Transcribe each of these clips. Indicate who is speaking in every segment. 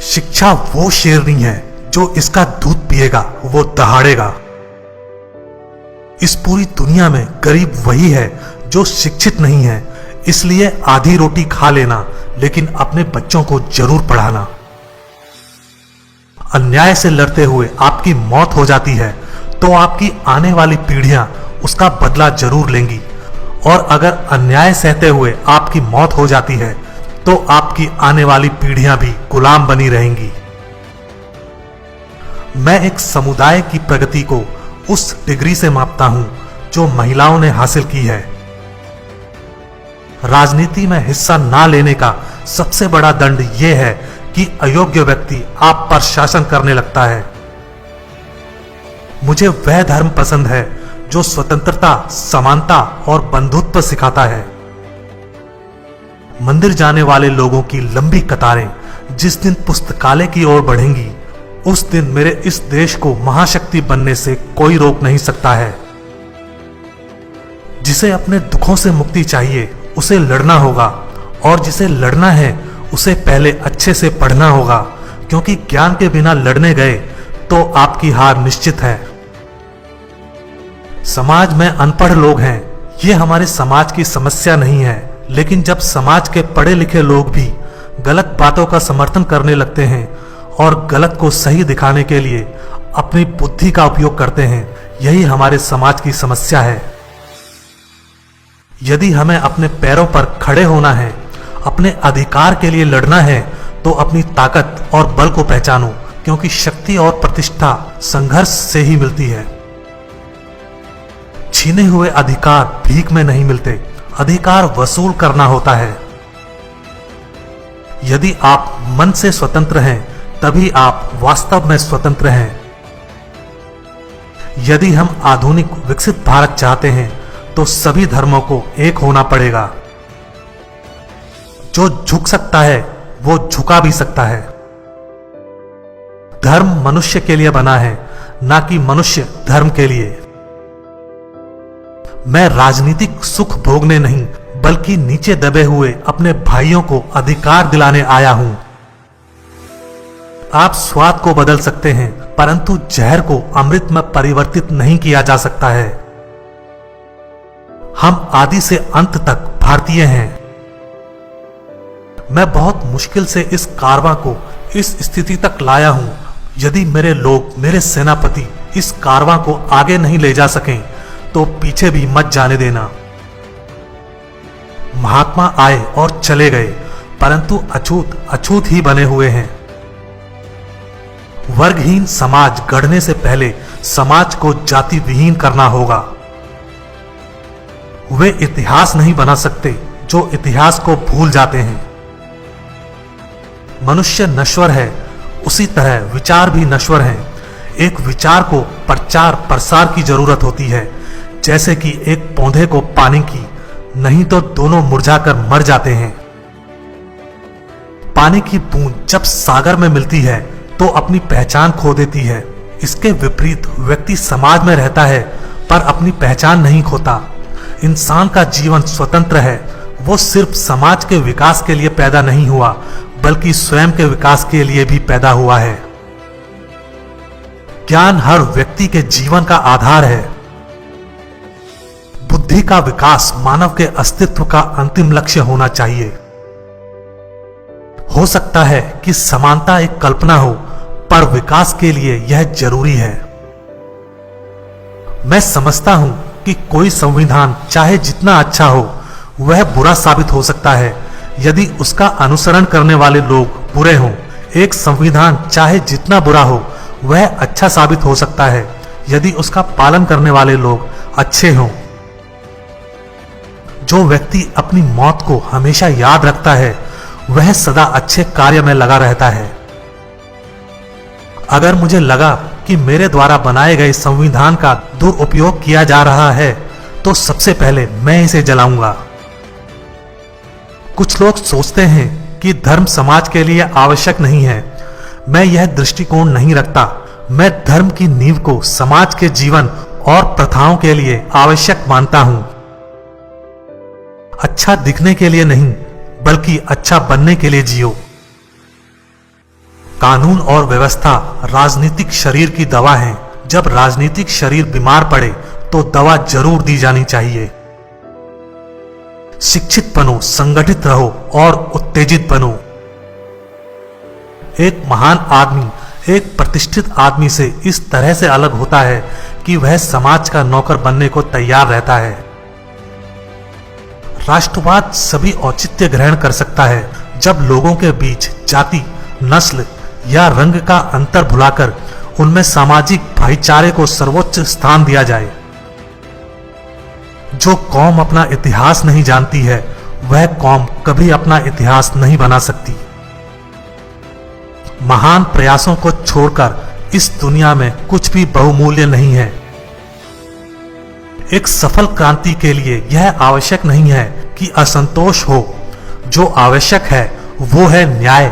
Speaker 1: शिक्षा वो शेरनी है जो इसका दूध पिएगा वो दहाड़ेगा। इस पूरी दुनिया में गरीब वही है जो शिक्षित नहीं है, इसलिए आधी रोटी खा लेना लेकिन अपने बच्चों को जरूर पढ़ाना। अन्याय से लड़ते हुए आपकी मौत हो जाती है तो आपकी आने वाली पीढ़ियां उसका बदला जरूर लेंगी, और अगर अन्याय सहते हुए आपकी मौत हो जाती है तो आपकी आने वाली पीढ़ियां भी गुलाम बनी रहेंगी। मैं एक समुदाय की प्रगति को उस डिग्री से मापता हूं जो महिलाओं ने हासिल की है। राजनीति में हिस्सा ना लेने का सबसे बड़ा दंड यह है कि अयोग्य व्यक्ति आप पर शासन करने लगता है। मुझे वह धर्म पसंद है जो स्वतंत्रता, समानता और बंधुत्व सिखाता है। मंदिर जाने वाले लोगों की लंबी कतारें जिस दिन पुस्तकालय की ओर बढ़ेंगी, उस दिन मेरे इस देश को महाशक्ति बनने से कोई रोक नहीं सकता है। जिसे अपने दुखों से मुक्ति चाहिए उसे लड़ना होगा, और जिसे लड़ना है उसे पहले अच्छे से पढ़ना होगा, क्योंकि ज्ञान के बिना लड़ने गए तो आपकी हार निश्चित है। समाज में अनपढ़ लोग हैं, ये हमारे समाज की समस्या नहीं है, लेकिन जब समाज के पढ़े लिखे लोग भी गलत बातों का समर्थन करने लगते हैं और गलत को सही दिखाने के लिए अपनी बुद्धि का उपयोग करते हैं, यही हमारे समाज की समस्या है। यदि हमें अपने पैरों पर खड़े होना है, अपने अधिकार के लिए लड़ना है, तो अपनी ताकत और बल को पहचानो, क्योंकि शक्ति और प्रतिष्ठा संघर्ष से ही मिलती है। छीने हुए अधिकार भीख में नहीं मिलते, अधिकार वसूल करना होता है। यदि आप मन से स्वतंत्र हैं, तभी आप वास्तव में स्वतंत्र हैं। यदि हम आधुनिक विकसित भारत चाहते हैं तो सभी धर्मों को एक होना पड़ेगा। जो झुक सकता है वो झुका भी सकता है। धर्म मनुष्य के लिए बना है, ना कि मनुष्य धर्म के लिए। मैं राजनीतिक सुख भोगने नहीं, बल्कि नीचे दबे हुए अपने भाइयों को अधिकार दिलाने आया हूं। आप स्वाद को बदल सकते हैं, परंतु जहर को अमृत में परिवर्तित नहीं किया जा सकता है। हम आदि से अंत तक भारतीय हैं। मैं बहुत मुश्किल से इस कारवां को इस स्थिति तक लाया हूं। यदि मेरे लोग, मेरे सेनापति इस कारवां को आगे नहीं ले जा सकें तो पीछे भी मत जाने देना। महात्मा आए और चले गए, परंतु अछूत अछूत ही बने हुए हैं। वर्गहीन समाज गढ़ने से पहले समाज को जाति विहीन करना होगा। वे इतिहास नहीं बना सकते जो इतिहास को भूल जाते हैं। मनुष्य नश्वर है, उसी तरह विचार भी नश्वर हैं। एक विचार को प्रचार प्रसार की जरूरत होती है, जैसे कि एक पौधे को पानी की, नहीं तो दोनों मुरझाकर मर जाते हैं। पानी की बूंद जब सागर में मिलती है तो अपनी पहचान खो देती है। इसके विपरीत व्यक्ति समाज में रहता है पर अपनी पहचान नहीं खोता। इंसान का जीवन स्वतंत्र है, वो सिर्फ समाज के विकास के लिए पैदा नहीं हुआ, बल्कि स्वयं के विकास के लिए भी पैदा हुआ है। ज्ञान हर व्यक्ति के जीवन का आधार है। बुद्धि का विकास मानव के अस्तित्व का अंतिम लक्ष्य होना चाहिए। हो सकता है कि समानता एक कल्पना हो, पर विकास के लिए यह जरूरी है। मैं समझता हूं कि कोई संविधान चाहे जितना अच्छा हो, वह बुरा साबित हो सकता है यदि उसका अनुसरण करने वाले लोग बुरे हों। एक संविधान चाहे जितना बुरा हो, वह अच्छा साबित हो सकता है यदि उसका पालन करने वाले लोग अच्छे हों। जो व्यक्ति अपनी मौत को हमेशा याद रखता है, वह सदा अच्छे कार्य में लगा रहता है। अगर मुझे लगा कि मेरे द्वारा बनाए गए संविधान का दुरुपयोग किया जा रहा है, तो सबसे पहले मैं इसे जलाऊंगा। कुछ लोग सोचते हैं कि धर्म समाज के लिए आवश्यक नहीं है। मैं यह दृष्टिकोण नहीं रखता। मैं धर्म की नींव को समाज के जीवन और प्रथाओं के लिए आवश्यक मानता हूं। अच्छा दिखने के लिए नहीं, बल्कि अच्छा बनने के लिए जियो। कानून और व्यवस्था राजनीतिक शरीर की दवा है। जब राजनीतिक शरीर बीमार पड़े तो दवा जरूर दी जानी चाहिए। शिक्षित बनो, संगठित रहो और उत्तेजित बनो। एक महान आदमी एक प्रतिष्ठित आदमी से इस तरह से अलग होता है कि वह समाज का नौकर बनने को तैयार रहता है। राष्ट्रवाद सभी औचित्य ग्रहण कर सकता है जब लोगों के बीच जाति, नस्ल या रंग का अंतर भुलाकर उनमें सामाजिक भाईचारे को सर्वोच्च स्थान दिया जाए। जो कौम अपना इतिहास नहीं जानती है वह कौम कभी अपना इतिहास नहीं बना सकती। महान प्रयासों को छोड़कर इस दुनिया में कुछ भी बहुमूल्य नहीं है। एक सफल क्रांति के लिए यह आवश्यक नहीं है कि असंतोष हो। जो आवश्यक है वो है न्याय,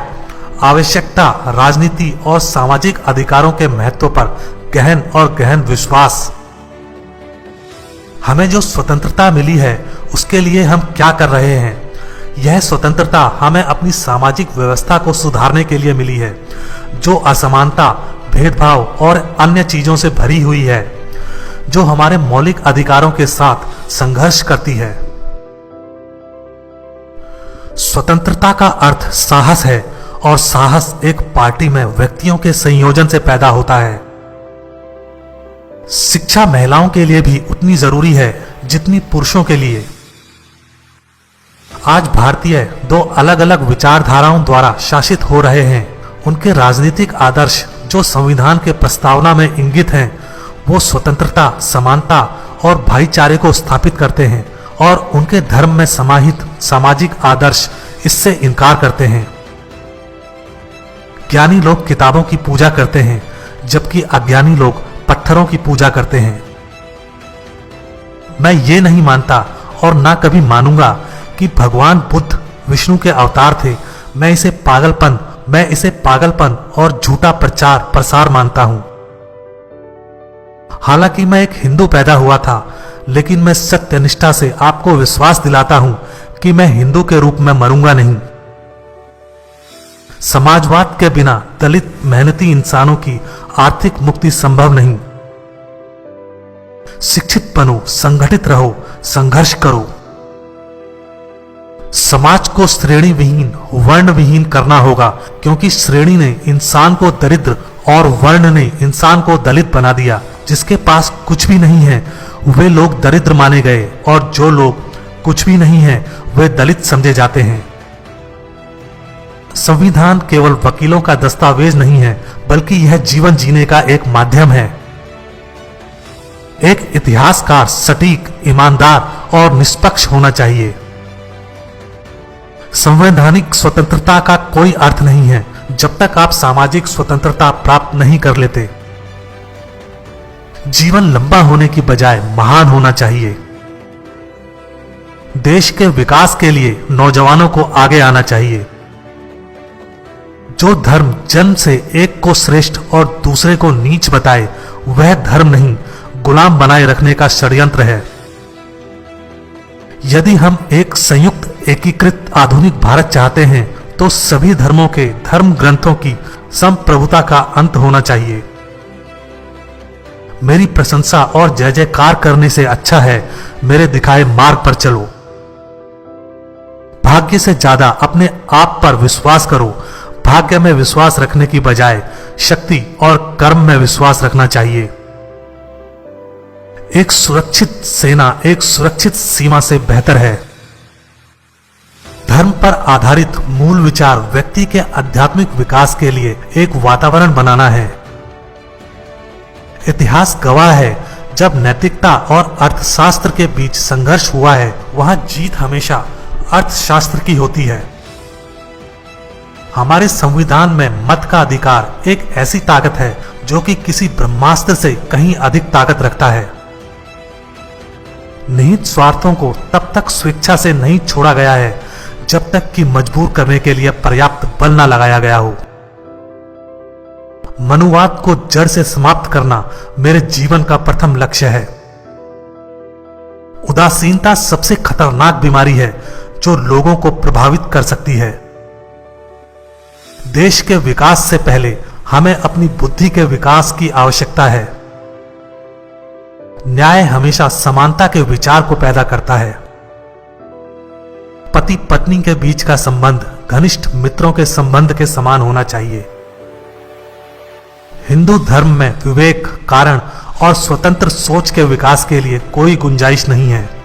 Speaker 1: आवश्यकता, राजनीति और सामाजिक अधिकारों के महत्व पर गहन और गहन विश्वास। हमें जो स्वतंत्रता मिली है उसके लिए हम क्या कर रहे हैं? यह स्वतंत्रता हमें अपनी सामाजिक व्यवस्था को सुधारने के लिए मिली है, जो असमानता, भेदभाव और अन्य चीजों से भरी हुई है, जो हमारे मौलिक अधिकारों के साथ संघर्ष करती है। स्वतंत्रता का अर्थ साहस है और साहस एक पार्टी में व्यक्तियों के संयोजन से पैदा होता है। शिक्षा महिलाओं के लिए भी उतनी जरूरी है जितनी पुरुषों के लिए। आज भारतीय दो अलग अलग विचारधाराओं द्वारा शासित हो रहे हैं। उनके राजनीतिक आदर्श जो संविधान के प्रस्तावना में इंगित हैं, वो स्वतंत्रता, समानता और भाईचारे को स्थापित करते हैं और उनके धर्म में समाहित सामाजिक आदर्श इससे इनकार करते हैं। ज्ञानी लोग किताबों की पूजा करते हैं जबकि अज्ञानी लोग पत्थरों की पूजा करते हैं। मैं ये नहीं मानता और ना कभी मानूंगा कि भगवान बुद्ध विष्णु के अवतार थे। मैं इसे पागलपन और झूठा प्रचार प्रसार मानता हूं। हालांकि मैं एक हिंदू पैदा हुआ था, लेकिन मैं सत्यनिष्ठा से आपको विश्वास दिलाता हूं कि मैं हिंदू के रूप में मरूंगा नहीं। समाजवाद के बिना दलित मेहनती इंसानों की आर्थिक मुक्ति संभव नहीं। शिक्षित बनो, संगठित रहो, संघर्ष करो। समाज को श्रेणी विहीन, वर्ण विहीन करना होगा, क्योंकि श्रेणी ने इंसान को दरिद्र और वर्ण ने इंसान को दलित बना दिया। जिसके पास कुछ भी नहीं है वे लोग दरिद्र माने गए और जो लोग कुछ भी नहीं है वे दलित समझे जाते हैं। संविधान केवल वकीलों का दस्तावेज नहीं है, बल्कि यह जीवन जीने का एक माध्यम है। एक इतिहासकार सटीक, ईमानदार और निष्पक्ष होना चाहिए। संवैधानिक स्वतंत्रता का कोई अर्थ नहीं है जब तक आप सामाजिक स्वतंत्रता प्राप्त नहीं कर लेते। जीवन लंबा होने की बजाय महान होना चाहिए। देश के विकास के लिए नौजवानों को आगे आना चाहिए। जो धर्म जन्म से एक को श्रेष्ठ और दूसरे को नीच बताए वह धर्म नहीं, गुलाम बनाए रखने का षड्यंत्र है। यदि हम एक संयुक्त एकीकृत आधुनिक भारत चाहते हैं तो सभी धर्मों के धर्म ग्रंथों की संप्रभुता का अंत होना चाहिए। मेरी प्रशंसा और जय जयकार करने से अच्छा है मेरे दिखाए मार्ग पर चलो। भाग्य से ज्यादा अपने आप पर विश्वास करो। भाग्य में विश्वास रखने की बजाय शक्ति और कर्म में विश्वास रखना चाहिए। एक सुरक्षित सेना एक सुरक्षित सीमा से बेहतर है। धर्म पर आधारित मूल विचार व्यक्ति के आध्यात्मिक विकास के लिए एक वातावरण बनाना है। इतिहास गवाह है, जब नैतिकता और अर्थशास्त्र के बीच संघर्ष हुआ है वहां जीत हमेशा अर्थशास्त्र की होती है। हमारे संविधान में मत का अधिकार एक ऐसी ताकत है जो कि किसी ब्रह्मास्त्र से कहीं अधिक ताकत रखता है। निहित स्वार्थों को तब तक स्वेच्छा से नहीं छोड़ा गया है जब तक कि मजबूर करने के लिए पर्याप्त बल न लगाया गया हो। मनुवाद को जड़ से समाप्त करना मेरे जीवन का प्रथम लक्ष्य है। उदासीनता सबसे खतरनाक बीमारी है जो लोगों को प्रभावित कर सकती है। देश के विकास से पहले हमें अपनी बुद्धि के विकास की आवश्यकता है। न्याय हमेशा समानता के विचार को पैदा करता है। पति पत्नी के बीच का संबंध घनिष्ठ मित्रों के संबंध के समान होना चाहिए। हिंदू धर्म में विवेक, कारण और स्वतंत्र सोच के विकास के लिए कोई गुंजाइश नहीं है।